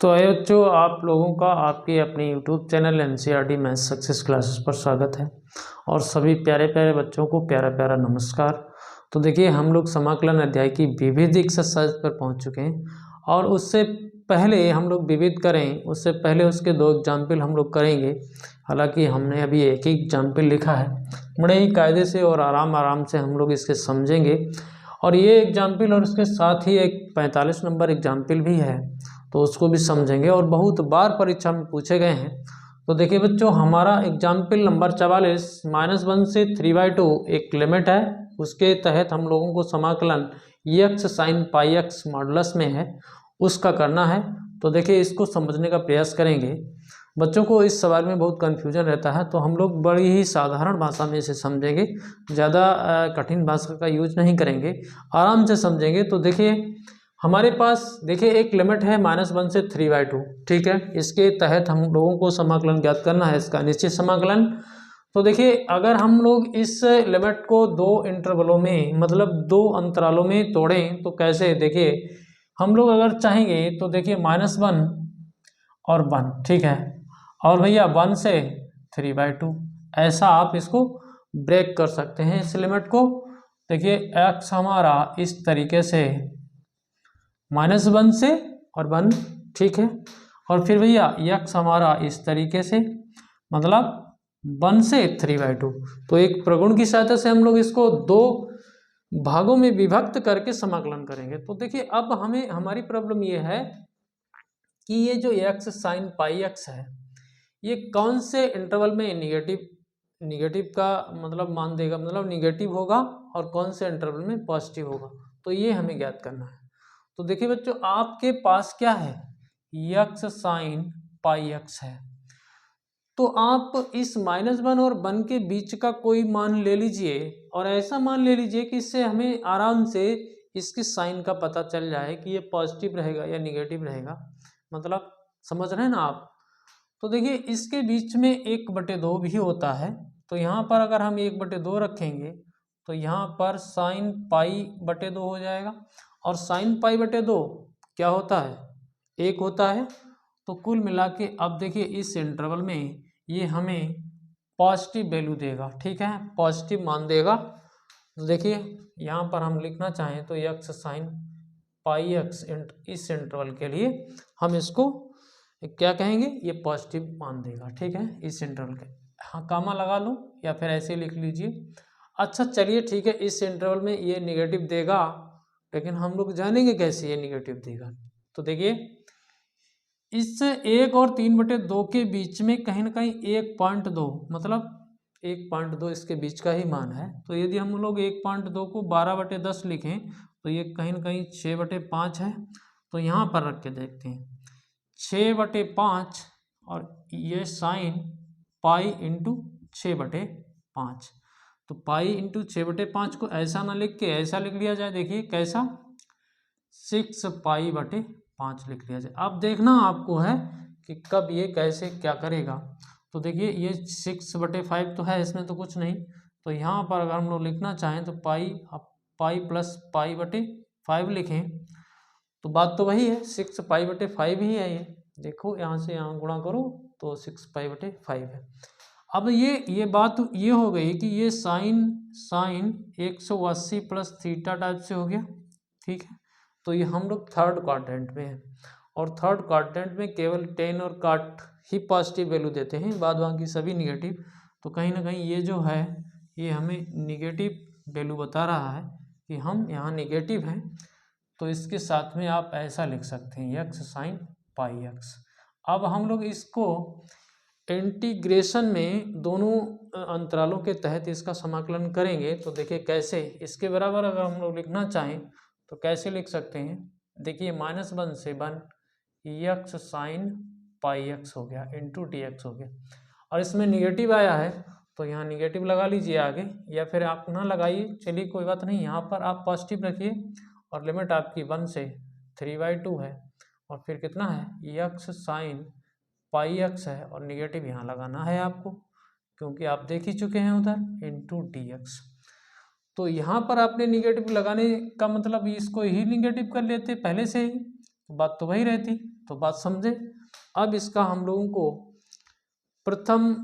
तो आइए बच्चों, आप लोगों का आपके अपने YouTube channel NCERT maths success classes पर स्वागत है। और सभी प्यारे प्यारे बच्चों को प्यारा प्यारा नमस्कार। तो देखिए, हम लोग समाकलन अध्याय की विविध एक्सरसाइज पर पहुंच चुके हैं। और उससे पहले हम लोग विविध करें, उससे पहले उसके दो एग्जाम्पल हम लोग करेंगे। हालांकि हमने अभी एक ही एग्जाम्पल लिखा है, बड़े ही कायदे से और आराम से हम लोग इसके समझेंगे। और ये एग्जाम्पल और उसके साथ ही एक 45 नंबर एग्जाम्पल भी है, तो उसको भी समझेंगे और बहुत बार परीक्षा में पूछे गए हैं। तो देखिए बच्चों, हमारा एग्जाम्पल नंबर 44 -1 से 3/2 एक लिमिट है। उसके तहत हम लोगों को समाकलन x sin πx मॉडुलस में है उसका करना है। तो देखिए, इसको समझने का प्रयास करेंगे। बच्चों को इस सवाल में बहुत कन्फ्यूजन रहता है, तो हम लोग बड़ी ही साधारण भाषा में इसे समझेंगे, ज़्यादा कठिन भाषा का यूज नहीं करेंगे, आराम से समझेंगे। तो देखिए, हमारे पास देखिए एक लिमिट है -1 से 3/2, ठीक है। इसके तहत हम लोगों को समाकलन ज्ञात करना है, इसका निश्चित समाकलन। तो देखिए, अगर हम लोग इस लिमिट को दो इंटरवलों में, मतलब दो अंतरालों में तोड़ें तो कैसे, देखिए हम लोग अगर चाहेंगे तो देखिए -1 और 1, ठीक है, और भैया 1 से 3/2, ऐसा आप इसको ब्रेक कर सकते हैं इस लिमिट को। देखिए x हमारा इस तरीके से -1 से और 1, ठीक है, और फिर भैया x हमारा इस तरीके से, मतलब 1 से 3/2। तो एक प्रगुण की सहायता से हम लोग इसको दो भागों में विभक्त करके समाकलन करेंगे। तो देखिए, अब हमें हमारी प्रॉब्लम ये है कि ये जो x sin πx है, ये कौन से इंटरवल में निगेटिव का मतलब मान देगा, मतलब निगेटिव होगा, और कौन से इंटरवल में पॉजिटिव होगा, तो ये हमें ज्ञात करना है। तो देखिए बच्चों, आपके पास क्या है, x sin πx है। तो आप इस -1 और 1 के बीच का कोई मान ले लीजिए, और ऐसा मान ले लीजिए कि इससे हमें आराम से इसकी साइन का पता चल जाए कि ये पॉजिटिव रहेगा या निगेटिव रहेगा। मतलब समझ रहे हैं ना आप। तो देखिए, इसके बीच में 1/2 भी होता है। तो यहाँ पर अगर हम 1/2 रखेंगे तो यहाँ पर sin π/2 हो जाएगा। और sin π/2 क्या होता है, 1 होता है। तो कुल मिला के अब देखिए, इस इंटरवल में ये हमें पॉजिटिव वैल्यू देगा, ठीक है, पॉजिटिव मान देगा। तो देखिए, यहाँ पर हम लिखना चाहें तो x sin πx इस इंटरवल के लिए हम इसको क्या कहेंगे, ये पॉजिटिव मान देगा, ठीक है, इस इंटरवल के। हाँ, कामा लगा लो या फिर ऐसे लिख लीजिए। अच्छा चलिए, ठीक है, इस इंटरवल में ये निगेटिव देगा, लेकिन हम लोग जानेंगे कैसे ये निगेटिव देगा। तो देखिए, इस 1 और 3/2 के बीच में कहीं ना कहीं 1.2, मतलब 1.2 इसके बीच का ही मान है। तो यदि हम लोग 1.2 को 12/10 लिखें तो ये कहीं ना कहीं 6/5 है। तो यहाँ पर रख के देखते हैं, 6/5, और ये साइन पाई इंटू 6/5। तो पाई इंटू 6/5 को ऐसा ना लिख के ऐसा लिख लिया जाए। देखिए कैसा, 6π/5 लिख लिया जाए। अब देखना आपको है कि कब ये कैसे क्या करेगा। तो देखिए, ये 6/5 तो है, इसमें तो कुछ नहीं। तो यहाँ पर अगर हम लोग लिखना चाहें तो पाई प्लस π/5 लिखें, तो बात तो वही है, 6π/5 ही है। ये देखो, यहाँ से यहाँ गुणा करो तो 6π/5 है। अब ये बात ये हो गई कि ये साइन 180 प्लस थीटा टाइप से हो गया, ठीक है। तो ये हम लोग थर्ड क्वाड्रेंट में है, और थर्ड क्वाड्रेंट में केवल tan और cot ही पॉजिटिव वैल्यू देते हैं, बाद बाकी सभी निगेटिव। तो कहीं ना कहीं ये जो है, ये हमें निगेटिव वैल्यू बता रहा है कि हम यहाँ निगेटिव हैं। तो इसके साथ में आप ऐसा लिख सकते हैं, x sin πx। अब हम लोग इसको इंटीग्रेशन में दोनों अंतरालों के तहत इसका समाकलन करेंगे। तो देखिए कैसे, इसके बराबर अगर हम लोग लिखना चाहें तो कैसे लिख सकते हैं। देखिए, -1 से 1 x sin πx हो गया इंटू dx हो गया, और इसमें निगेटिव आया है तो यहाँ निगेटिव लगा लीजिए आगे, या फिर आप ना लगाइए, चलिए कोई बात नहीं, यहाँ पर आप पॉजिटिव रखिए। और लिमिट आपकी 1 से 3/2 है, और फिर कितना है, x sin πx है, और निगेटिव यहाँ लगाना है आपको, क्योंकि आप देख ही चुके हैं उधर, इंटू dx। तो यहाँ पर आपने निगेटिव लगाने का मतलब इसको ही निगेटिव कर लेते पहले से ही, तो बात तो वही रहती। तो बात समझे। अब इसका हम लोगों को प्रथम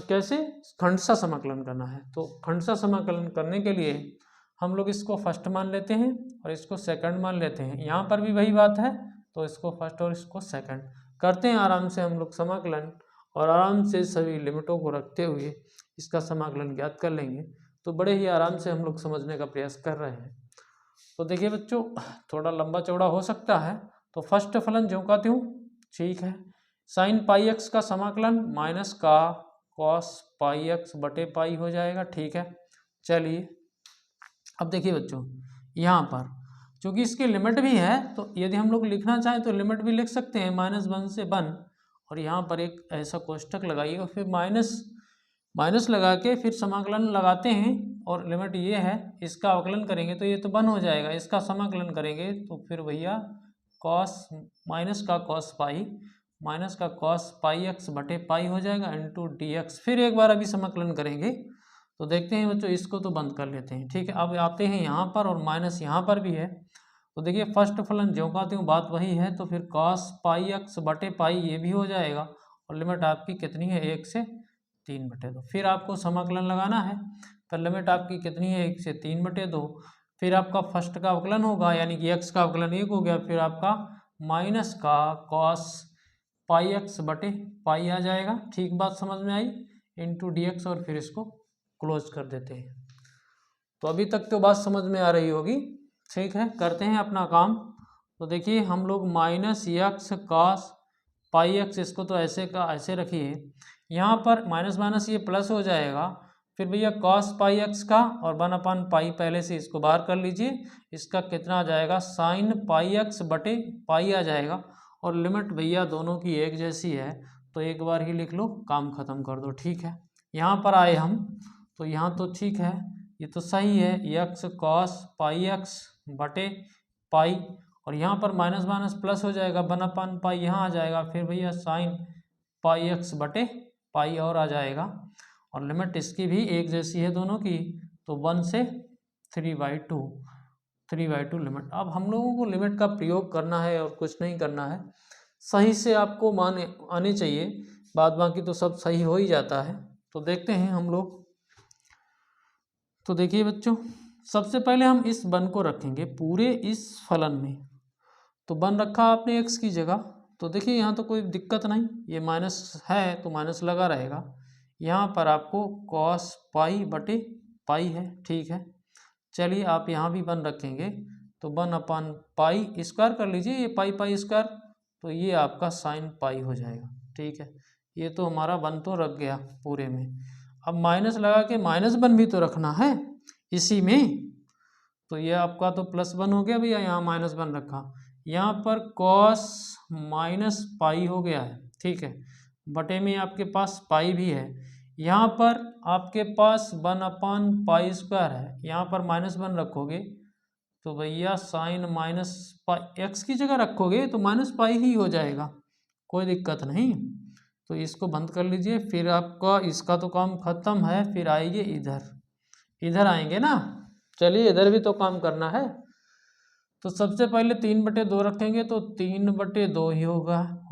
कैसे खंडशः समाकलन करना है। तो खंडशः समाकलन करने के लिए हम लोग इसको फर्स्ट मान लेते हैं और इसको सेकंड मान लेते हैं। यहाँ पर भी वही बात है, तो इसको फर्स्ट और इसको सेकंड करते हैं आराम से हम लोग समाकलन, और आराम से सभी लिमिटों को रखते हुए इसका समाकलन ज्ञात कर लेंगे। तो बड़े ही आराम से हम लोग समझने का प्रयास कर रहे हैं। तो देखिए बच्चों, थोड़ा लंबा चौड़ा हो सकता है, तो फर्स्ट फलन ज्यों का त्यों ठीक है। साइन पाई एक्स का समाकलन माइनस का कॉस पाई एक्स बटे पाई हो जाएगा, ठीक है। चलिए अब देखिए बच्चों, यहाँ पर चूंकि इसकी लिमिट भी है, तो यदि हम लोग लिखना चाहें तो लिमिट भी लिख सकते हैं -1 से 1, और यहाँ पर एक ऐसा कोष्टक लगाइए और फिर माइनस लगा के फिर समाकलन लगाते हैं, और लिमिट ये है, इसका अवकलन करेंगे तो ये तो 1 हो जाएगा, इसका समाकलन करेंगे तो फिर भैया कॉस माइनस का कॉस पाई एक्स बटे पाई हो जाएगा इंटू डी एक्स। फिर एक बार अभी समाकलन करेंगे तो देखते हैं बच्चों, इसको तो बंद कर लेते हैं, ठीक है। अब आते हैं यहाँ पर, और माइनस यहाँ पर भी है, तो देखिए फर्स्ट फलन ज्यों का त्यों बात वही है, तो फिर कॉस पाई एक्स बटे पाई ये भी हो जाएगा, और लिमिट आपकी कितनी है 1 से 3/2। फिर आपको समाकलन लगाना है, तो लिमिट आपकी कितनी है 1 से 3/2। फिर आपका फर्स्ट का अवकलन होगा, यानी कि एक्स का अवकलन 1 हो गया, फिर आपका माइनस का कॉस पाई एक्स बटे पाई आ जाएगा, ठीक बात समझ में आई, इंटू डी एक्स, और फिर इसको क्लोज कर देते हैं। तो अभी तक तो बात समझ में आ रही होगी, ठीक है। करते हैं अपना काम। तो देखिए हम लोग minus x cos pi x, इसको तो ऐसे का ऐसे रखिए, यहाँ पर माइनस माइनस ये प्लस हो जाएगा, फिर भैया कॉस पाई एक्स का और 1/पाई पहले से इसको बाहर कर लीजिए, इसका कितना आ जाएगा साइन पाई एक्स बटे पाई आ जाएगा, और लिमिट भैया दोनों की एक जैसी है, तो एक बार ही लिख लो, काम खत्म कर दो, ठीक है। यहाँ पर आए हम, तो यहाँ तो ठीक है, ये तो सही है, एक्स कॉस पाई एक्स बटे पाई, और यहाँ पर माइनस माइनस प्लस हो जाएगा, 1/पाई यहाँ आ जाएगा, फिर भैया साइन पाई एक्स बटे पाई और आ जाएगा, और लिमिट इसकी भी एक जैसी है दोनों की, तो 1 से 3/2 लिमिट। अब हम लोगों को लिमिट का प्रयोग करना है और कुछ नहीं करना है, सही से आपको माने आने चाहिए, बाद बाकी तो सब सही हो ही जाता है। तो देखते हैं हम लोग। तो देखिए बच्चों, सबसे पहले हम इस 1 को रखेंगे पूरे इस फलन में, तो 1 रखा आपने x की जगह, तो देखिए यहाँ तो कोई दिक्कत नहीं, ये माइनस है तो माइनस लगा रहेगा, यहाँ पर आपको कॉस पाई बटे पाई है, ठीक है। चलिए आप यहाँ भी 1 रखेंगे, तो 1/पाई स्क्वायर कर लीजिए, ये पाई स्क्वायर, तो ये आपका साइन पाई हो जाएगा, ठीक है। ये तो हमारा 1 तो रख गया पूरे में। अब माइनस लगा के -1 भी तो रखना है इसी में, तो ये आपका तो +1 हो गया भैया, यहाँ -1 रखा, यहाँ पर कॉस माइनस पाई हो गया है, ठीक है, बटे में आपके पास पाई भी है, यहाँ पर आपके पास 1/पाई स्क्वायर है, यहाँ पर -1 रखोगे तो भैया साइन माइनस पाई एक्स की जगह रखोगे तो -पाई ही हो जाएगा, कोई दिक्कत नहीं। तो इसको बंद कर लीजिए, फिर आपका इसका तो काम खत्म है, फिर आइए इधर आएंगे ना, चलिए इधर भी तो काम करना है। तो सबसे पहले 3/2 रखेंगे, तो 3/2 ही हो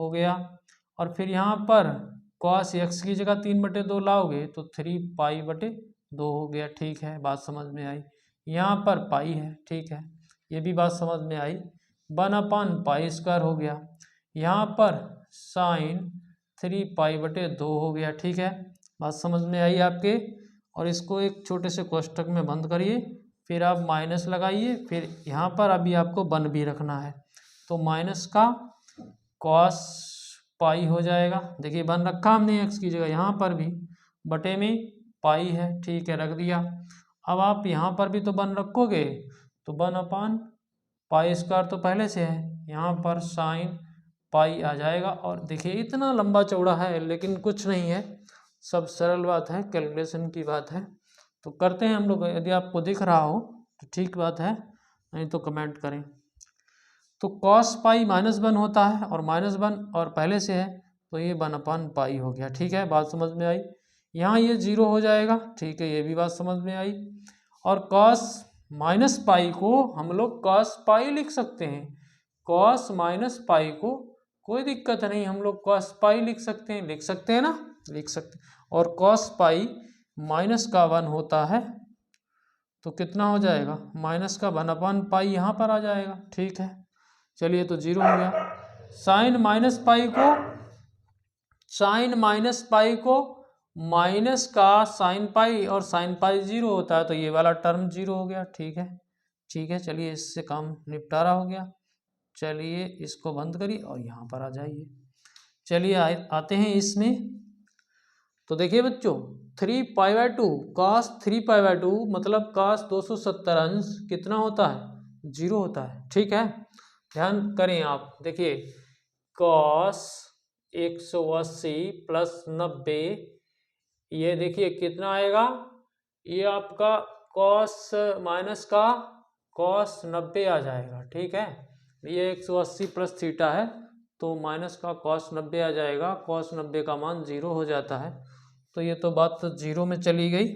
गया, और फिर यहाँ पर कॉस एक्स की जगह 3/2 लाओगे तो 3π/2 हो गया, ठीक है, बात समझ में आई। यहाँ पर पाई है, ठीक है, ये भी बात समझ में आई, 1/पाई स्क्वायर हो गया, यहाँ पर साइन 3π/2 हो गया, ठीक है, बात समझ में आई आपके। और इसको एक छोटे से कोष्टक में बंद करिए, फिर आप माइनस लगाइए, फिर यहाँ पर अभी आपको 1 भी रखना है, तो माइनस का कॉस पाई हो जाएगा, देखिए 1 रखा हमने एक्स की जगह, यहाँ पर भी बटे में पाई है, ठीक है, रख दिया। अब आप यहाँ पर भी तो 1 रखोगे, तो 1/पाई स्क्वायर तो पहले से है, यहाँ पर साइन पाई आ जाएगा, और देखिए इतना लंबा चौड़ा है लेकिन कुछ नहीं है, सब सरल बात है, कैलकुलेशन की बात है। तो करते हैं हम लोग, यदि आपको दिख रहा हो तो ठीक बात है, नहीं तो कमेंट करें। तो कॉस पाई -1 होता है, और -1 और पहले से है, तो ये 1/पाई हो गया, ठीक है, बात समझ में आई। यहाँ ये 0 हो जाएगा, ठीक है, ये भी बात समझ में आई। और कॉस -पाई को हम लोग कॉस पाई लिख सकते हैं, कॉस -पाई को कोई दिक्कत नहीं, हम लोग cos पाई लिख सकते हैं, लिख सकते हैं ना, लिख सकते हैं। और cos पाई माइनस का 1 होता है तो कितना हो जाएगा, माइनस का 1/पाई यहाँ पर आ जाएगा। ठीक है, चलिए तो 0 हो गया। साइन माइनस पाई को माइनस का साइन पाई, और साइन पाई 0 होता है तो ये वाला टर्म 0 हो गया। ठीक है, ठीक है, चलिए इससे काम निपटारा हो गया। चलिए इसको बंद करिए और यहाँ पर आ जाइए। चलिए आते हैं इसमें। तो देखिए बच्चों 3π/2 cos 3π/2 मतलब cos 270 अंश कितना होता है, 0 होता है। ठीक है, ध्यान करें आप, देखिए cos 180 + 90, ये देखिए कितना आएगा, ये आपका cos माइनस का cos 90 आ जाएगा। ठीक है, ये 180 + थीटा है तो माइनस का cos 90 आ जाएगा। cos 90 का मान 0 हो जाता है, तो ये तो बात 0 में चली गई।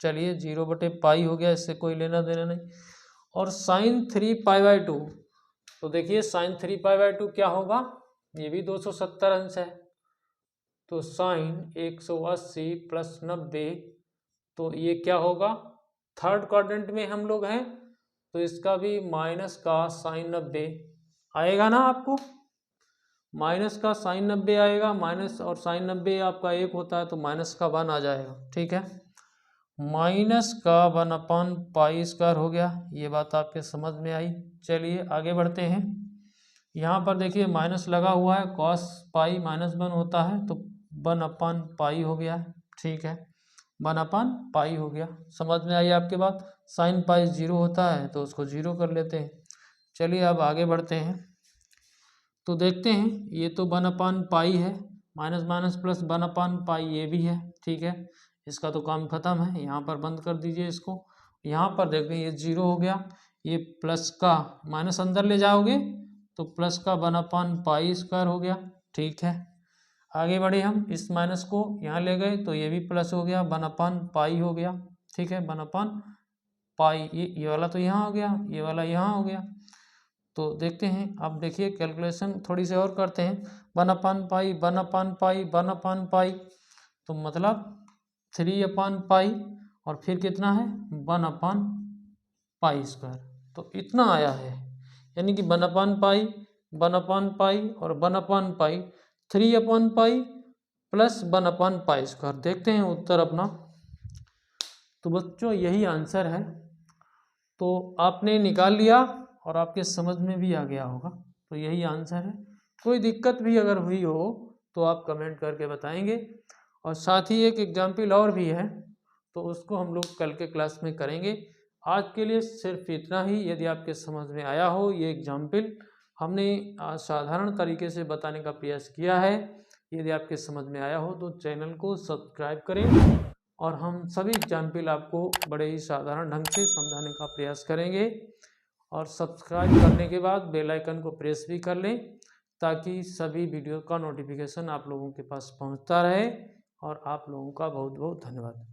चलिए 0/पाई हो गया, इससे कोई लेना देना नहीं। और sin 3π/2, तो देखिए sin 3π/2 क्या होगा, ये भी 270 अंश है, तो sin 180 + 90, तो ये क्या होगा, थर्ड क्वाड्रेंट में हम लोग हैं तो इसका भी माइनस का sin 90 आएगा ना, आपको माइनस का sin 90 आएगा, माइनस और sin 90 आपका 1 होता है तो माइनस का 1 आ जाएगा। ठीक है, माइनस का 1/पाई² हो गया, ये बात आपके समझ में आई। चलिए आगे बढ़ते हैं। यहाँ पर देखिए माइनस लगा हुआ है, cos पाई -1 होता है तो 1/पाई हो गया। ठीक है, 1/पाई हो गया, समझ में आई आपके बात। sin पाई 0 होता है तो उसको 0 कर लेते हैं। चलिए अब आगे बढ़ते हैं। तो देखते हैं, ये तो 1/पाई है, माइनस माइनस प्लस 1/पाई ये भी है। ठीक है, इसका तो काम खत्म है, यहाँ पर बंद कर दीजिए इसको। यहाँ पर देखते हैं ये 0 हो गया, ये प्लस का माइनस अंदर ले जाओगे तो प्लस का 1/पाई² हो गया। ठीक है, आगे बढ़े हम, इस माइनस को यहाँ ले गए तो ये भी प्लस हो गया, 1/पाई हो गया। ठीक है, 1/पाई, ये वाला तो यहाँ हो गया, ये वाला यहाँ हो गया। तो देखते हैं, अब देखिए कैलकुलेशन थोड़ी सी और करते हैं। 1/पाई 1/पाई 1/पाई, तो मतलब 3/पाई और फिर कितना है 1/पाई², तो इतना आया है। यानी कि 1/पाई 1/पाई और 1/पाई 3/पाई + 1/पाई²। देखते हैं उत्तर अपना। तो बच्चों यही आंसर है, तो आपने निकाल लिया और आपके समझ में भी आ गया होगा, तो यही आंसर है। कोई दिक्कत भी अगर हुई हो तो आप कमेंट करके बताएंगे। और साथ ही एक एग्जाम्पल और भी है, तो उसको हम लोग कल के क्लास में करेंगे। आज के लिए सिर्फ इतना ही। यदि आपके समझ में आया हो ये एग्जाम्पल, हमने साधारण तरीके से बताने का प्रयास किया है। यदि आपके समझ में आया हो तो चैनल को सब्सक्राइब करें, और हम सभी एग्जाम्पल आपको बड़े ही साधारण ढंग से समझाने का प्रयास करेंगे। और सब्सक्राइब करने के बाद बेल आइकन को प्रेस भी कर लें, ताकि सभी वीडियो का नोटिफिकेशन आप लोगों के पास पहुंचता रहे। और आप लोगों का बहुत बहुत धन्यवाद।